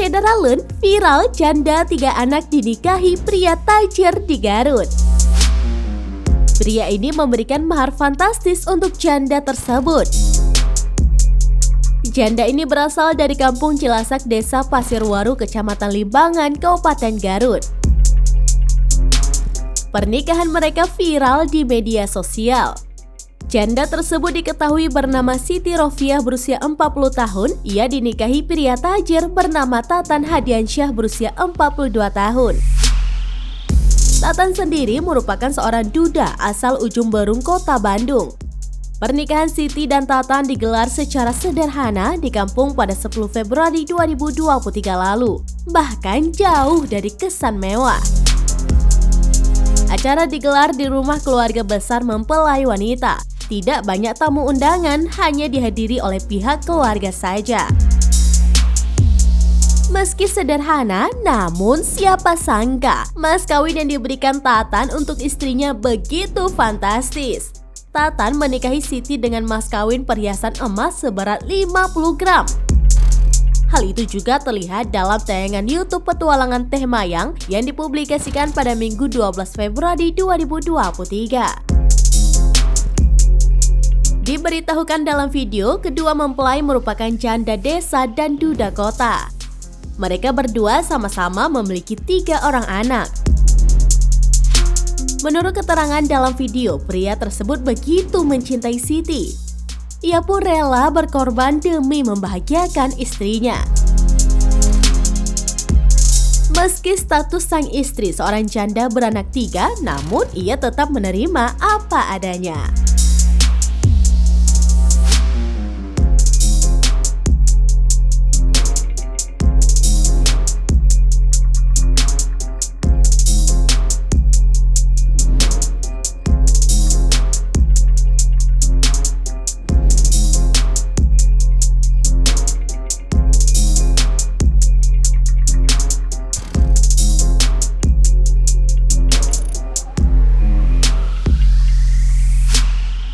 Generalun viral janda 3 anak dinikahi pria tajir di Garut. Pria ini memberikan mahar fantastis untuk janda tersebut. Janda ini berasal dari kampung Cilasak, Desa Pasirwaru, Kecamatan Limbangan, Kabupaten Garut. Pernikahan mereka viral di media sosial. Janda tersebut diketahui bernama Siti Rofiah berusia 40 tahun. Ia dinikahi pria tajir bernama Tatan Hadiansyah berusia 42 tahun. Tatan sendiri merupakan seorang duda asal Ujung Berung, Kota Bandung. Pernikahan Siti dan Tatan digelar secara sederhana di kampung pada 10 Februari 2023 lalu. Bahkan jauh dari kesan mewah. Acara digelar di rumah keluarga besar mempelai wanita. Tidak banyak tamu undangan, hanya dihadiri oleh pihak keluarga saja. Meski sederhana, namun siapa sangka mas kawin yang diberikan Tatan untuk istrinya begitu fantastis. Tatan menikahi Siti dengan mas kawin perhiasan emas seberat 50 gram. Hal itu juga terlihat dalam tayangan YouTube Petualangan Teh Mayang yang dipublikasikan pada Minggu 12 Februari 2023. Diberitahukan dalam video, kedua mempelai merupakan janda desa dan duda kota. Mereka berdua sama-sama memiliki 3 orang anak. Menurut keterangan dalam video, pria tersebut begitu mencintai Siti. Ia pun rela berkorban demi membahagiakan istrinya. Meski status sang istri seorang janda beranak 3, namun ia tetap menerima apa adanya.